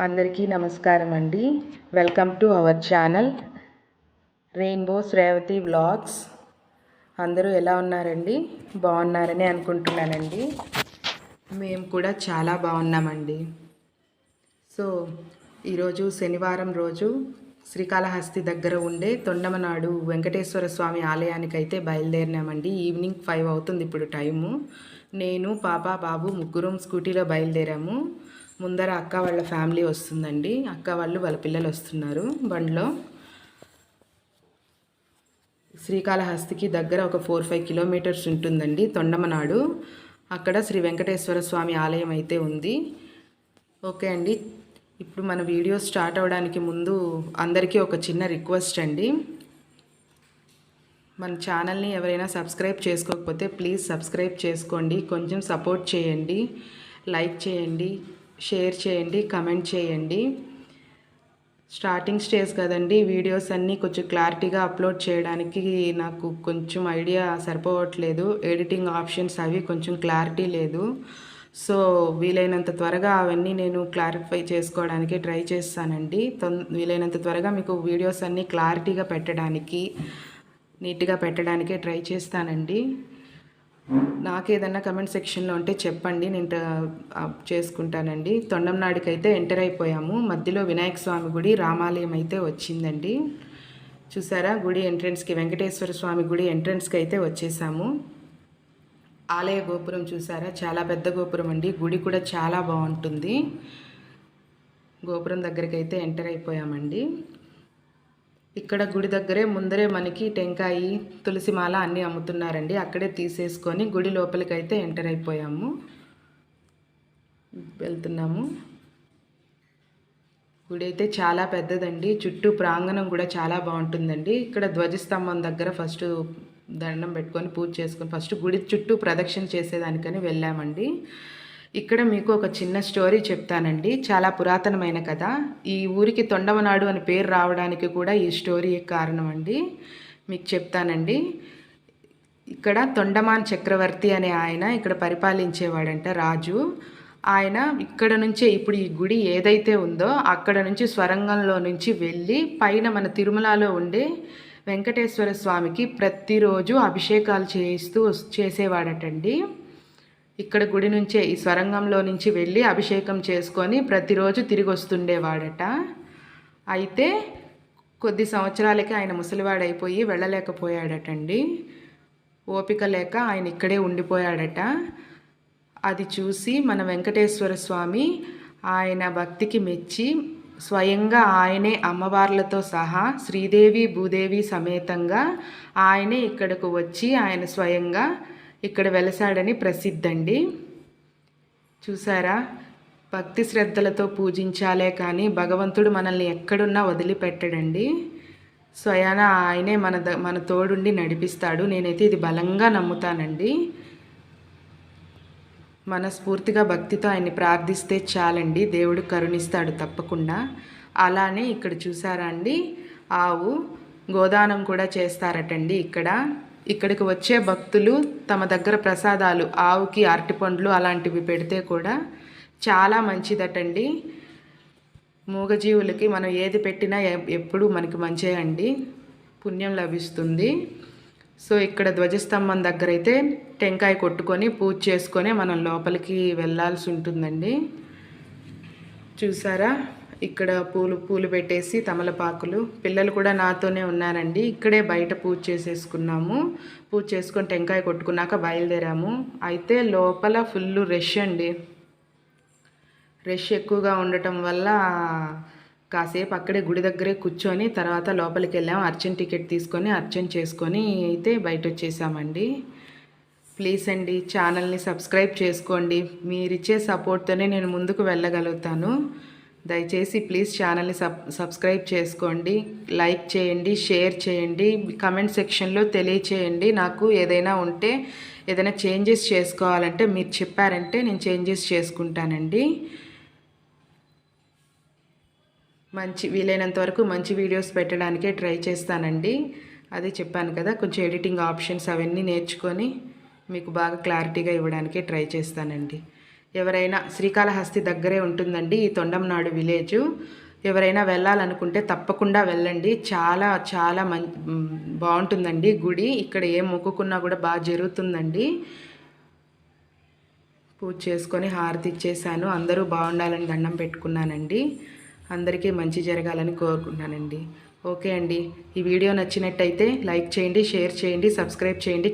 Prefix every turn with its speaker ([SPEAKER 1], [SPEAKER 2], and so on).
[SPEAKER 1] అందరికీ నమస్కారం అండి. Welcome to our channel rainbows Revathi vlogs. అందరూ ఎలా ఉన్నారండి? బాగున్నారని అనుకుంటున్నానండి. మేము కూడా చాలా బాగున్నామండి. సో ఈరోజు శనివారం రోజు శ్రీకాళహస్తి దగ్గర ఉండే తొండమనాడు వెంకటేశ్వర స్వామి ఆలయానికి అయితే బయలుదేరినామండి. ఈవినింగ్ 5 అవుతుంది ఇప్పుడు టైము. నేను పాప బాబు ముగ్గురం స్కూటీలో బయలుదేరాము. ముందర అక్క వాళ్ళ ఫ్యామిలీ వస్తుందండి. అక్క వాళ్ళు వాళ్ళ పిల్లలు వస్తున్నారు బండిలో. శ్రీకాళహస్తికి దగ్గర ఒక 4-5 కిలోమీటర్స్ ఉంటుందండి తొండమనాడు. అక్కడ శ్రీ వెంకటేశ్వర స్వామి ఆలయం అయితే ఉంది. ఓకే అండి, ఇప్పుడు మన వీడియో స్టార్ట్ అవ్వడానికి ముందు అందరికీ ఒక చిన్న రిక్వెస్ట్ అండి. మన ఛానల్ని ఎవరైనా సబ్స్క్రైబ్ చేసుకోకపోతే ప్లీజ్ సబ్స్క్రైబ్ చేసుకోండి. కొంచెం సపోర్ట్ చేయండి, లైక్ చేయండి, షేర్ చేయండి, కమెంట్ చేయండి. స్టార్టింగ్ స్టేజ్ కదండి, వీడియోస్ అన్నీ కొంచెం క్లారిటీగా అప్లోడ్ చేయడానికి నాకు కొంచెం ఐడియా సరిపోవట్లేదు. ఎడిటింగ్ ఆప్షన్స్ అవి కొంచెం క్లారిటీ లేదు. సో వీలైనంత త్వరగా అవన్నీ నేను క్లారిఫై చేసుకోవడానికి ట్రై చేస్తానండి. వీలైనంత త్వరగా మీకు వీడియోస్ అన్నీ క్లారిటీగా పెట్టడానికి, నీట్గా పెట్టడానికే ట్రై చేస్తానండి. నాకు ఏదన్నా కమెంట్ సెక్షన్లో ఉంటే చెప్పండి, నేను చేసుకుంటానండి. తొండంనాడికి అయితే ఎంటర్ అయిపోయాము. మధ్యలో వినాయక స్వామి గుడి, రామాలయం అయితే వచ్చిందండి. చూసారా, గుడి ఎంట్రన్స్కి, వెంకటేశ్వర స్వామి గుడి ఎంట్రన్స్కి అయితే వచ్చేసాము. ఆలయ గోపురం చూసారా, చాలా పెద్ద గోపురం అండి. గుడి కూడా చాలా బాగుంటుంది. గోపురం దగ్గరికి అయితే ఎంటర్ అయిపోయామండి. ఇక్కడ గుడి దగ్గరే ముందరే మనకి టెంకాయి, తులసిమాల అన్నీ అమ్ముతున్నారండి. అక్కడే తీసేసుకొని గుడి లోపలికి అయితే ఎంటర్ అయిపోయాము. వెళ్తున్నాము. గుడి అయితే చాలా పెద్దదండి. చుట్టూ ప్రాంగణం కూడా చాలా బాగుంటుందండి. ఇక్కడ ధ్వజస్తంభం దగ్గర ఫస్ట్ దండం పెట్టుకొని పూజ చేసుకొని ఫస్ట్ గుడి చుట్టూ ప్రదక్షిణ చేసేదానికని వెళ్ళామండి. ఇక్కడ మీకు ఒక చిన్న స్టోరీ చెప్తానండి. చాలా పురాతనమైన కథ. ఈ ఊరికి తొండమనాడు అని పేరు రావడానికి కూడా ఈ స్టోరీ కారణం అండి. మీకు చెప్తానండి. ఇక్కడ తొండమాన్ చక్రవర్తి అనే ఆయన ఇక్కడ పరిపాలించేవాడంట, రాజు. ఆయన ఇక్కడ నుంచే ఇప్పుడు ఈ గుడి ఏదైతే ఉందో అక్కడ నుంచి స్వరంగంలో నుంచి వెళ్ళి పైన మన తిరుమలలో ఉండే వెంకటేశ్వర స్వామికి ప్రతిరోజు అభిషేకాలు చేసేవాడటండి. ఇక్కడ గుడి నుంచే ఈ స్వరంగంలో నుంచి వెళ్ళి అభిషేకం చేసుకొని ప్రతిరోజు తిరిగి వస్తుండేవాడట. అయితే కొద్ది సంవత్సరాలకి ఆయన ముసలివాడైపోయి వెళ్ళలేకపోయాడటండి. ఓపిక లేక ఆయన ఇక్కడే ఉండిపోయాడట. అది చూసి మన వెంకటేశ్వర స్వామి ఆయన భక్తికి మెచ్చి స్వయంగా ఆయనే అమ్మవార్లతో సహా శ్రీదేవి భూదేవి సమేతంగా ఆయనే ఇక్కడకు వచ్చి ఆయన స్వయంగా ఇక్కడ వెలసాడని ప్రసిద్ధండి. చూసారా, భక్తి శ్రద్ధలతో పూజించాలే కానీ భగవంతుడు మనల్ని ఎక్కడున్నా వదిలిపెట్టడండి. స్వయాన ఆయనే మన తోడుండి నడిపిస్తాడు. నేనైతే ఇది బలంగా నమ్ముతానండి. మనస్ఫూర్తిగా భక్తితో ఆయన్ని ప్రార్థిస్తే చాలండి, దేవుడు కరుణిస్తాడు తప్పకుండా. అలానే ఇక్కడ చూసారా అండి, ఆవు గోదానం కూడా చేస్తారటండి. ఇక్కడికి వచ్చే భక్తులు తమ దగ్గర ప్రసాదాలు, ఆవుకి అరటిపండ్లు అలాంటివి పెడితే కూడా చాలా మంచిదటండి. మూగజీవులకి మనం ఏది పెట్టినా ఎప్పుడూ మనకి మంచే అండి, పుణ్యం లభిస్తుంది. సో ఇక్కడ ధ్వజస్తంభం దగ్గర అయితే టెంకాయ కొట్టుకొని పూజ చేసుకొని మనం లోపలికి వెళ్ళాల్సి ఉంటుందండి. చూసారా, ఇక్కడ పూలు పెట్టేసి తమలపాకులు, పిల్లలు కూడా నాతోనే ఉన్నారండి. ఇక్కడే బయట పూజ చేసేసుకున్నాము. పూజ చేసుకొని టెంకాయ కొట్టుకున్నాక బయలుదేరాము. అయితే లోపల ఫుల్ రష్ అండి. రష్ ఎక్కువగా ఉండటం వల్ల కాసేపు అక్కడే గుడి దగ్గరే కూర్చొని తర్వాత లోపలికి వెళ్ళాము. అర్చన టికెట్ తీసుకొని అర్చన చేసుకొని అయితే బయట వచ్చేసామండి. ప్లీజ్ అండి, ఛానల్ని సబ్స్క్రైబ్ చేసుకోండి. మీరిచ్చే సపోర్ట్తోనే నేను ముందుకు వెళ్ళగలుగుతాను. దయచేసి ప్లీజ్ ఛానల్ని సబ్స్క్రైబ్ చేసుకోండి, లైక్ చేయండి, షేర్ చేయండి, కమెంట్ సెక్షన్లో తెలియచేయండి. నాకు ఏదైనా ఉంటే, ఏదైనా చేంజెస్ చేసుకోవాలంటే మీరు చెప్పారంటే నేను చేంజెస్ చేసుకుంటానండి. వీలైనంత వరకు మంచి వీడియోస్ పెట్టడానికే ట్రై చేస్తానండి. అదే చెప్పాను కదా, కొంచెం ఎడిటింగ్ ఆప్షన్స్ అవన్నీ నేర్చుకొని మీకు బాగా క్లారిటీగా ఇవ్వడానికే ట్రై చేస్తానండి. ఎవరైనా శ్రీకాళహస్తి దగ్గరే ఉంటుందండి ఈ తొండంనాడు విలేజు. ఎవరైనా వెళ్ళాలనుకుంటే తప్పకుండా వెళ్ళండి. చాలా చాలా బాగుంటుందండి గుడి. ఇక్కడ ఏం మొక్కుకున్నా కూడా బాగా జరుగుతుందండి. పూజ చేసుకొని హారతి ఇచ్చేసాను. అందరూ బాగుండాలని దండం పెట్టుకున్నానండి. అందరికీ మంచి జరగాలని కోరుకుంటున్నానండి. ఓకే అండి, ఈ వీడియో నచ్చినట్టయితే లైక్ చేయండి, షేర్ చేయండి, సబ్స్క్రైబ్ చేయండి.